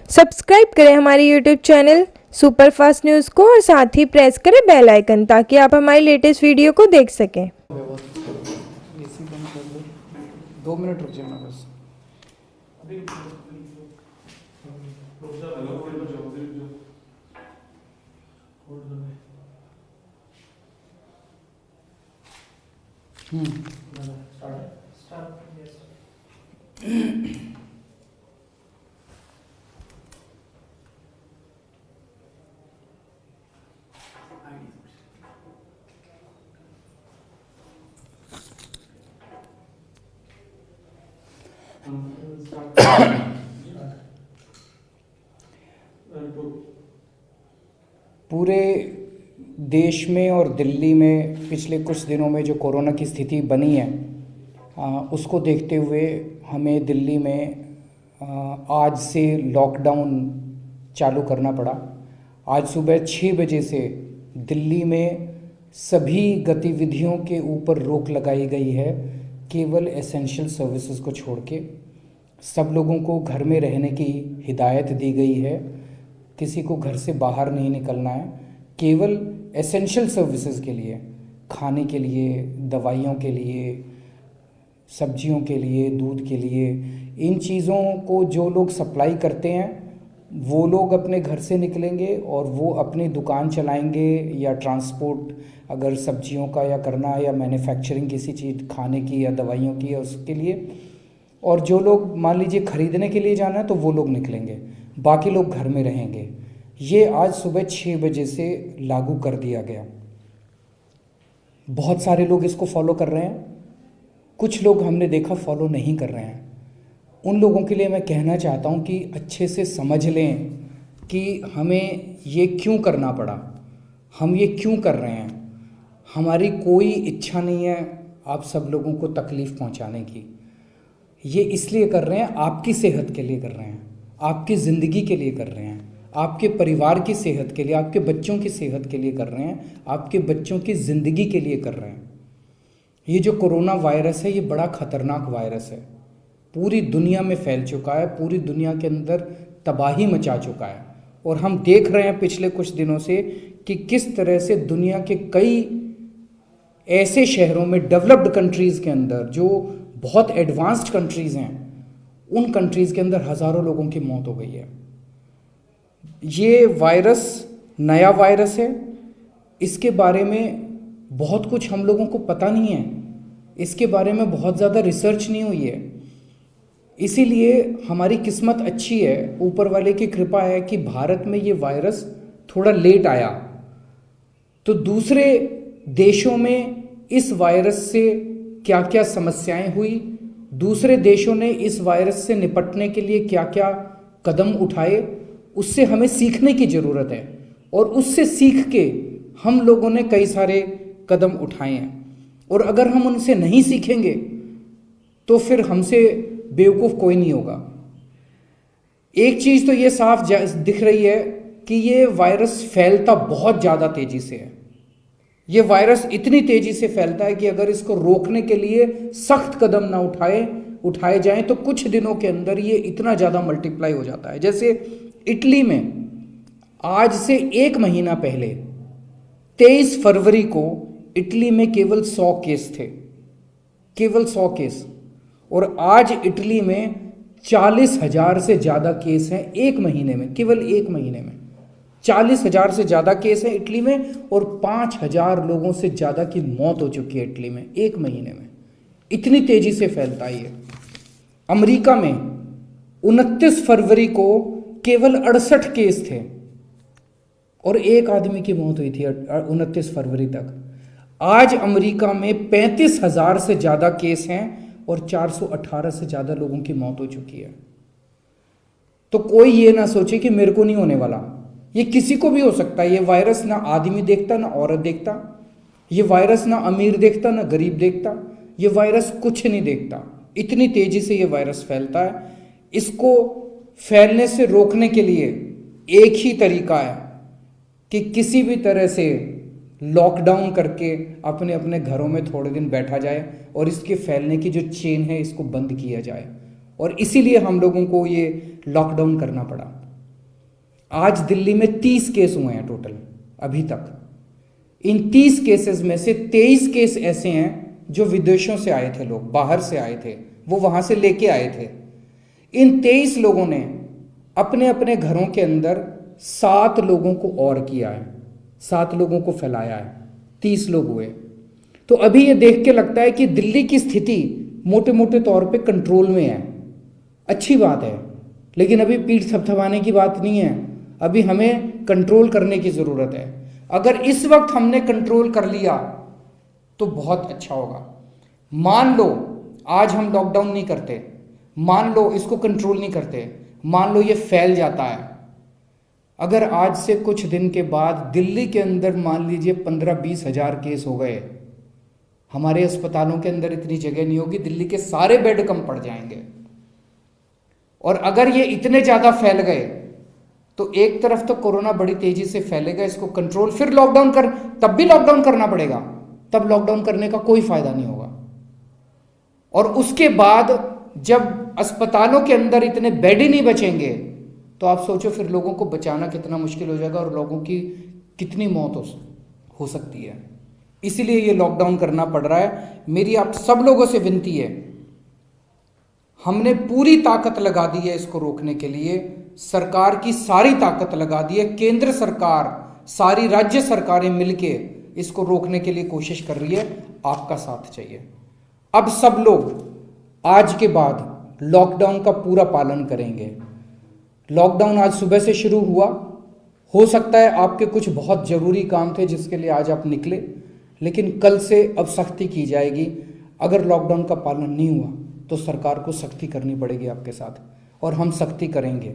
Subscribe करें हमारे YouTube channel superfast news को और साथ ही प्रेस करें बेल आइकन ताकि आप हमारी लेटेस्ट वीडियो को देख सकें। एसी बंद कर दो, 2 मिनट रुक जाना बस। पूरे देश में और दिल्ली में पिछले कुछ दिनों में जो कोरोना की स्थिति बनी है उसको देखते हुए हमें दिल्ली में आज से लॉकडाउन चालू करना पड़ा। आज सुबह 6 बजे से दिल्ली में सभी गतिविधियों के ऊपर रोक लगाई गई है, केवल एसेंशियल सर्विसेज को छोड़ के। सब लोगों को घर में रहने की हिदायत दी गई है, किसी को घर से बाहर नहीं निकलना है, केवल एसेंशियल सर्विसेज के लिए, खाने के लिए, दवाइयों के लिए, सब्जियों के लिए, दूध के लिए, इन चीज़ों को जो लोग सप्लाई करते हैं वो लोग अपने घर से निकलेंगे और वो अपनी दुकान चलाएंगे या ट्रांसपोर्ट अगर सब्जियों का या करना या मैन्युफैक्चरिंग किसी चीज़ खाने की या दवाइयों की या उसके लिए, और जो लोग मान लीजिए ख़रीदने के लिए जाना है तो वो लोग निकलेंगे, बाकी लोग घर में रहेंगे। ये आज सुबह 6 बजे से लागू कर दिया गया। बहुत सारे लोग इसको फॉलो कर रहे हैं, कुछ लोग हमने देखा फॉलो नहीं कर रहे हैं। उन लोगों के लिए मैं कहना चाहता हूँ कि अच्छे से समझ लें कि हमें ये क्यों करना पड़ा, हम ये क्यों कर रहे हैं। हमारी कोई इच्छा नहीं है आप सब लोगों को तकलीफ़ पहुँचाने की। ये इसलिए कर रहे हैं, आपकी सेहत के लिए कर रहे हैं, आपकी ज़िंदगी के लिए कर रहे हैं, आपके परिवार की सेहत के लिए, आपके बच्चों की सेहत के लिए कर रहे हैं, आपके बच्चों की ज़िंदगी के लिए कर रहे हैं। ये जो कोरोना वायरस है ये बड़ा ख़तरनाक वायरस है, पूरी दुनिया में फैल चुका है, पूरी दुनिया के अंदर तबाही मचा चुका है। और हम देख रहे हैं पिछले कुछ दिनों से कि किस तरह से दुनिया के कई ऐसे शहरों में, डेवलप्ड कंट्रीज़ के अंदर, जो बहुत एडवांस्ड कंट्रीज़ हैं, उन कंट्रीज़ के अंदर हज़ारों लोगों की मौत हो गई है। ये वायरस नया वायरस है, इसके बारे में बहुत कुछ हम लोगों को पता नहीं है, इसके बारे में बहुत ज़्यादा रिसर्च नहीं हुई है। इसीलिए हमारी किस्मत अच्छी है, ऊपर वाले की कृपा है कि भारत में ये वायरस थोड़ा लेट आया। तो दूसरे देशों में इस वायरस से क्या क्या समस्याएं हुई, दूसरे देशों ने इस वायरस से निपटने के लिए क्या क्या कदम उठाए, उससे हमें सीखने की ज़रूरत है। और उससे सीख के हम लोगों ने कई सारे कदम उठाए हैं, और अगर हम उनसे नहीं सीखेंगे तो फिर हमसे बेवकूफ़ कोई नहीं होगा। एक चीज़ तो ये साफ दिख रही है कि ये वायरस फैलता बहुत ज़्यादा तेज़ी से है। ये वायरस इतनी तेज़ी से फैलता है कि अगर इसको रोकने के लिए सख्त कदम ना उठाए जाएं तो कुछ दिनों के अंदर ये इतना ज़्यादा मल्टीप्लाई हो जाता है। जैसे इटली में आज से 1 महीना पहले 23 फरवरी को इटली में केवल 100 केस थे, केवल 100 केस, और आज इटली में 40,000 से ज़्यादा केस हैं 1 महीने में। केवल 1 महीने में 40,000 से ज़्यादा केस हैं इटली में, और 5,000 लोगों से ज़्यादा की मौत हो चुकी है इटली में 1 महीने में। इतनी तेज़ी से फैलता है ये। अमेरिका में 29 फरवरी को केवल 68 केस थे और 1 आदमी की मौत हुई थी 29 फरवरी तक। आज अमेरिका में 35,000 से ज़्यादा केस हैं और 418 से ज़्यादा लोगों की मौत हो चुकी है। तो कोई ये ना सोचे कि मेरे को नहीं होने वाला, ये किसी को भी हो सकता है। ये वायरस ना आदमी देखता ना औरत देखता, ये वायरस ना अमीर देखता ना गरीब देखता, ये वायरस कुछ नहीं देखता। इतनी तेज़ी से ये वायरस फैलता है। इसको फैलने से रोकने के लिए एक ही तरीका है कि किसी भी तरह से लॉकडाउन करके अपने अपने घरों में थोड़े दिन बैठा जाए और इसके फैलने की जो चेन है इसको बंद किया जाए। और इसीलिए हम लोगों को ये लॉकडाउन करना पड़ा। आज दिल्ली में 30 केस हुए हैं टोटल अभी तक। इन 30 केसेस में से 23 केस ऐसे हैं जो विदेशों से आए थे, लोग बाहर से आए थे, वो वहां से लेके आए थे। इन 23 लोगों ने अपने अपने घरों के अंदर 7 लोगों को और किया है, 7 लोगों को फैलाया है, 30 लोग हुए। तो अभी ये देख के लगता है कि दिल्ली की स्थिति मोटे मोटे तौर पे कंट्रोल में है, अच्छी बात है, लेकिन अभी पीठ थपथपाने की बात नहीं है। अभी हमें कंट्रोल करने की ज़रूरत है। अगर इस वक्त हमने कंट्रोल कर लिया तो बहुत अच्छा होगा। मान लो आज हम लॉकडाउन नहीं करते, मान लो इसको कंट्रोल नहीं करते, मान लो ये फैल जाता है, अगर आज से कुछ दिन के बाद दिल्ली के अंदर मान लीजिए 15-20 हज़ार केस हो गए, हमारे अस्पतालों के अंदर इतनी जगह नहीं होगी, दिल्ली के सारे बेड कम पड़ जाएंगे। और अगर ये इतने ज़्यादा फैल गए तो एक तरफ तो कोरोना बड़ी तेजी से फैलेगा, इसको कंट्रोल, फिर लॉकडाउन कर, तब भी लॉकडाउन करना पड़ेगा, तब लॉकडाउन करने का कोई फायदा नहीं होगा। और उसके बाद जब अस्पतालों के अंदर इतने बेड ही नहीं बचेंगे तो आप सोचो फिर लोगों को बचाना कितना मुश्किल हो जाएगा और लोगों की कितनी मौत हो सकती है। इसलिए ये लॉकडाउन करना पड़ रहा है। मेरी आप सब लोगों से विनती है, हमने पूरी ताकत लगा दी है इसको रोकने के लिए, सरकार की सारी ताकत लगा दी है, केंद्र सरकार, सारी राज्य सरकारें मिलके इसको रोकने के लिए कोशिश कर रही है, आपका साथ चाहिए। अब सब लोग आज के बाद लॉकडाउन का पूरा पालन करेंगे। लॉकडाउन आज सुबह से शुरू हुआ, हो सकता है आपके कुछ बहुत ज़रूरी काम थे जिसके लिए आज आप निकले, लेकिन कल से अब सख्ती की जाएगी। अगर लॉकडाउन का पालन नहीं हुआ तो सरकार को सख्ती करनी पड़ेगी आपके साथ, और हम सख्ती करेंगे।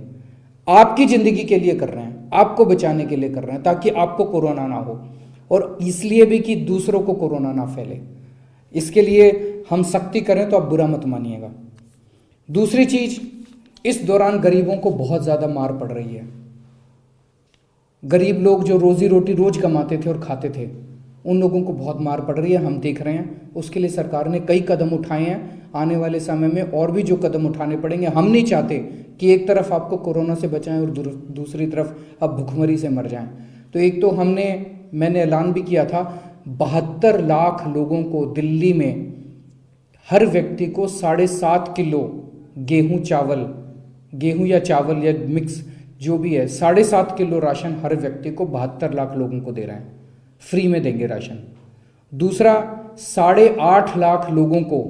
आपकी ज़िंदगी के लिए कर रहे हैं, आपको बचाने के लिए कर रहे हैं, ताकि आपको कोरोना ना हो, और इसलिए भी कि दूसरों को कोरोना ना फैले। इसके लिए हम सख्ती करें तो आप बुरा मत मानिएगा। दूसरी चीज़, इस दौरान गरीबों को बहुत ज़्यादा मार पड़ रही है। गरीब लोग जो रोज़ी रोटी रोज़ कमाते थे और खाते थे, उन लोगों को बहुत मार पड़ रही है, हम देख रहे हैं। उसके लिए सरकार ने कई कदम उठाए हैं, आने वाले समय में और भी जो कदम उठाने पड़ेंगे। हम नहीं चाहते कि एक तरफ आपको कोरोना से बचाएं और दूसरी तरफ आप भुखमरी से मर जाएं। तो एक तो मैंने ऐलान भी किया था, 72 लाख लोगों को दिल्ली में हर व्यक्ति को 7.5 किलो गेहूं या चावल या मिक्स जो भी है, 7.5 किलो राशन हर व्यक्ति को 72 लाख लोगों को दे रहे हैं, फ्री में देंगे राशन। दूसरा, 8.5 लाख लोगों को,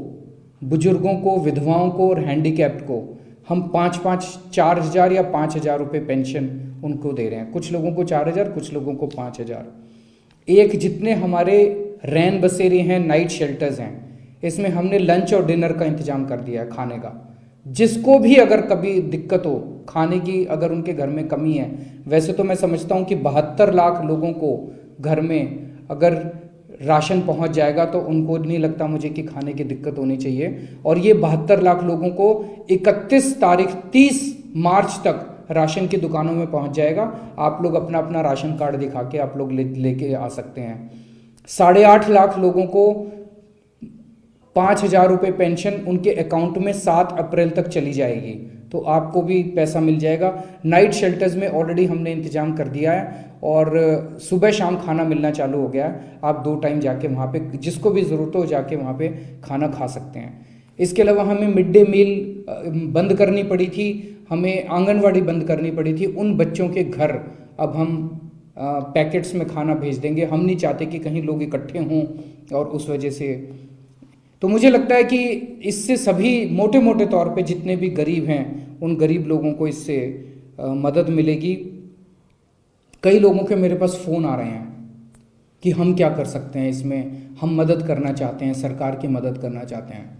बुजुर्गों को, विधवाओं को और हैंडीकैप्ड को हम 4,000 या 5,000 रुपये पेंशन उनको दे रहे हैं। कुछ लोगों को 4,000, कुछ लोगों को 5,000। एक जितने हमारे रैन बसेरे हैं, नाइट शेल्टर्स हैं, इसमें हमने लंच और डिनर का इंतजाम कर दिया है, खाने का। जिसको भी अगर कभी दिक्कत हो खाने की, अगर उनके घर में कमी है, वैसे तो मैं समझता हूँ कि 72 लाख लोगों को घर में अगर राशन पहुंच जाएगा तो उनको नहीं लगता मुझे कि खाने की दिक्कत होनी चाहिए। और ये 72 लाख लोगों को 30 मार्च तक राशन की दुकानों में पहुंच जाएगा। आप लोग अपना अपना राशन कार्ड दिखा के आप लोग लेके आ सकते हैं। 8.5 लाख लोगों को 5,000 रुपये पेंशन उनके अकाउंट में 7 अप्रैल तक चली जाएगी, तो आपको भी पैसा मिल जाएगा। नाइट शेल्टर्स में ऑलरेडी हमने इंतजाम कर दिया है और सुबह शाम खाना मिलना चालू हो गया है। आप 2 टाइम जाके वहाँ पे, जिसको भी ज़रूरत हो जाके वहाँ पे खाना खा सकते हैं। इसके अलावा हमें मिड डे मील बंद करनी पड़ी थी, हमें आंगनवाड़ी बंद करनी पड़ी थी। उन बच्चों के घर अब हम पैकेट्स में खाना भेज देंगे। हम नहीं चाहते कि कहीं लोग इकट्ठे हों और उस वजह से। तो मुझे लगता है कि इससे सभी मोटे मोटे तौर पे जितने भी गरीब हैं, उन गरीब लोगों को इससे मदद मिलेगी। कई लोगों के मेरे पास फ़ोन आ रहे हैं कि हम क्या कर सकते हैं इसमें, हम मदद करना चाहते हैं, सरकार की मदद करना चाहते हैं।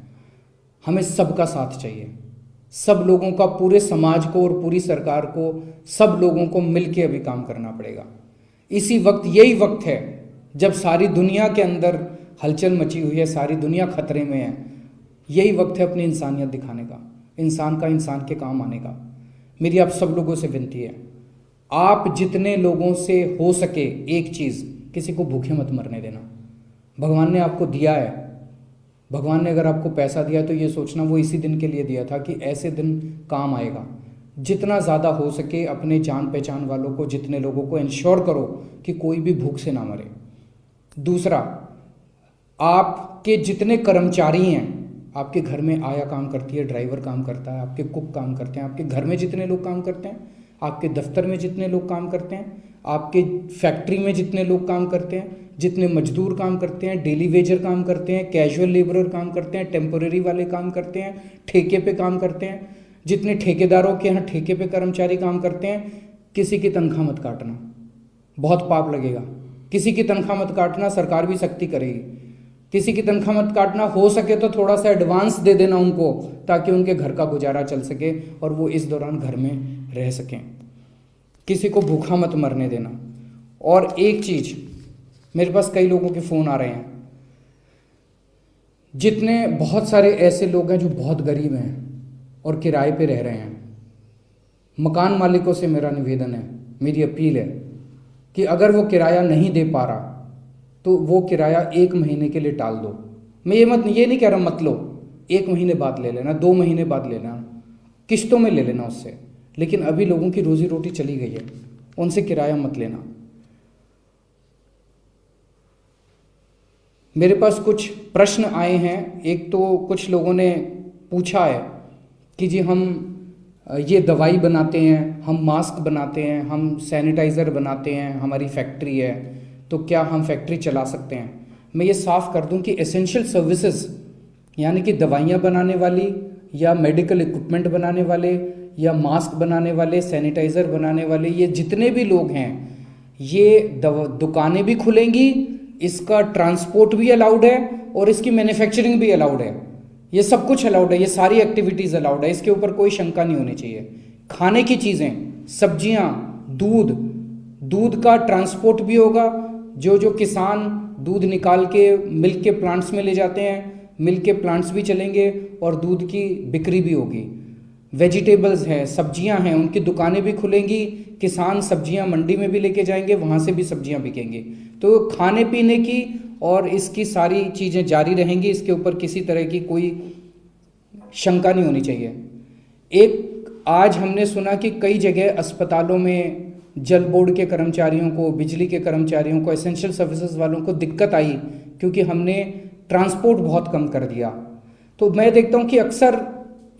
हमें सबका साथ चाहिए, सब लोगों का, पूरे समाज को और पूरी सरकार को, सब लोगों को मिलके अभी काम करना पड़ेगा। इसी वक्त, यही वक्त है जब सारी दुनिया के अंदर हलचल मची हुई है, सारी दुनिया खतरे में है। यही वक्त है अपनी इंसानियत दिखाने का, इंसान का इंसान के काम आने का। मेरी आप सब लोगों से विनती है, आप जितने लोगों से हो सके एक चीज़, किसी को भूखे मत मरने देना। भगवान ने आपको दिया है, भगवान ने अगर आपको पैसा दिया तो ये सोचना वो इसी दिन के लिए दिया था कि ऐसे दिन काम आएगा। जितना ज़्यादा हो सके अपने जान पहचान वालों को, जितने लोगों को इंश्योर करो कि कोई भी भूख से ना मरे। दूसरा, आपके जितने कर्मचारी हैं, आपके घर में आया काम करती है, ड्राइवर काम करता है, आपके कुक काम करते हैं, आपके घर में जितने लोग काम करते हैं, आपके दफ्तर में जितने लोग काम करते हैं, आपके फैक्ट्री में जितने लोग काम करते हैं, जितने मजदूर काम करते हैं, डेली वेजर काम करते हैं, कैजुअल लेबरर काम करते हैं, टेम्पोरेरी वाले काम करते हैं, ठेके पे काम करते हैं, जितने ठेकेदारों के यहाँ ठेके पे कर्मचारी काम करते हैं, किसी की तनख्वाह मत काटना, बहुत पाप लगेगा। किसी की तनख्वाह मत काटना, सरकार भी सख्ती करेगी। किसी की तनख्वाह मत काटना, हो सके तो थोड़ा सा एडवांस दे देना उनको, ताकि उनके घर का गुजारा चल सके और वो इस दौरान घर में रह सकें। किसी को भूखा मत मरने देना। और एक चीज़, मेरे पास कई लोगों के फ़ोन आ रहे हैं, जितने बहुत सारे ऐसे लोग हैं जो बहुत गरीब हैं और किराए पे रह रहे हैं, मकान मालिकों से मेरा निवेदन है, मेरी अपील है कि अगर वो किराया नहीं दे पा रहा तो वो किराया 1 महीने के लिए टाल दो। मैं ये नहीं कह रहा मत लो, 1 महीने बाद ले लेना, 2 महीने बाद लेना, किश्तों में ले लेना उससे, लेकिन अभी लोगों की रोजी रोटी चली गई है, उनसे किराया मत लेना। मेरे पास कुछ प्रश्न आए हैं। एक तो कुछ लोगों ने पूछा है कि जी हम ये दवाई बनाते हैं, हम मास्क बनाते हैं, हम सैनिटाइज़र बनाते हैं, हमारी फैक्ट्री है, तो क्या हम फैक्ट्री चला सकते हैं? मैं ये साफ कर दूं कि एसेंशियल सर्विसेज यानी कि दवाइयाँ बनाने वाली या मेडिकल इक्विपमेंट बनाने वाले या मास्क बनाने वाले, सैनिटाइज़र बनाने वाले, ये जितने भी लोग हैं, ये दुकानें भी खुलेंगी, इसका ट्रांसपोर्ट भी अलाउड है और इसकी मैन्युफैक्चरिंग भी अलाउड है। ये सब कुछ अलाउड है, ये सारी एक्टिविटीज़ अलाउड है, इसके ऊपर कोई शंका नहीं होनी चाहिए। खाने की चीज़ें, सब्जियां, दूध का ट्रांसपोर्ट भी होगा। जो किसान दूध निकाल के मिल्क के प्लांट्स में ले जाते हैं, मिल्क के प्लांट्स भी चलेंगे और दूध की बिक्री भी होगी। वेजिटेबल्स हैं, सब्जियां हैं, उनकी दुकानें भी खुलेंगी, किसान सब्जियां मंडी में भी लेके जाएंगे, वहाँ से भी सब्जियां बिकेंगी। तो खाने पीने की और इसकी सारी चीज़ें जारी रहेंगी, इसके ऊपर किसी तरह की कोई शंका नहीं होनी चाहिए। एक आज हमने सुना कि कई जगह अस्पतालों में जल बोर्ड के कर्मचारियों को, बिजली के कर्मचारियों को, एसेंशियल सर्विसेज वालों को दिक्कत आई क्योंकि हमने ट्रांसपोर्ट बहुत कम कर दिया। तो मैं देखता हूँ कि अक्सर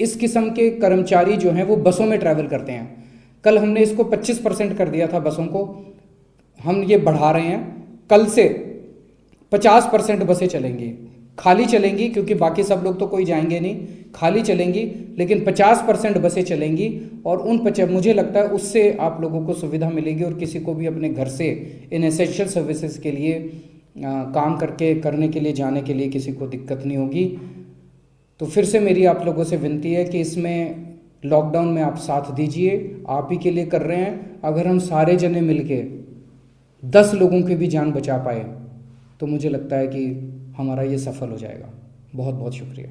इस किस्म के कर्मचारी जो हैं वो बसों में ट्रैवल करते हैं। कल हमने इसको 25% कर दिया था बसों को, हम ये बढ़ा रहे हैं, कल से 50% बसें चलेंगी, खाली चलेंगी क्योंकि बाकी सब लोग तो कोई जाएंगे नहीं, खाली चलेंगी, लेकिन 50% बसें चलेंगी और मुझे लगता है उससे आप लोगों को सुविधा मिलेगी और किसी को भी अपने घर से इन एसेंशियल सर्विसेज के लिए काम करने के लिए जाने के लिए किसी को दिक्कत नहीं होगी। तो फिर से मेरी आप लोगों से विनती है कि इसमें लॉकडाउन में आप साथ दीजिए, आप ही के लिए कर रहे हैं। अगर हम सारे जने मिलके 10 लोगों की भी जान बचा पाए तो मुझे लगता है कि हमारा ये सफल हो जाएगा। बहुत बहुत शुक्रिया।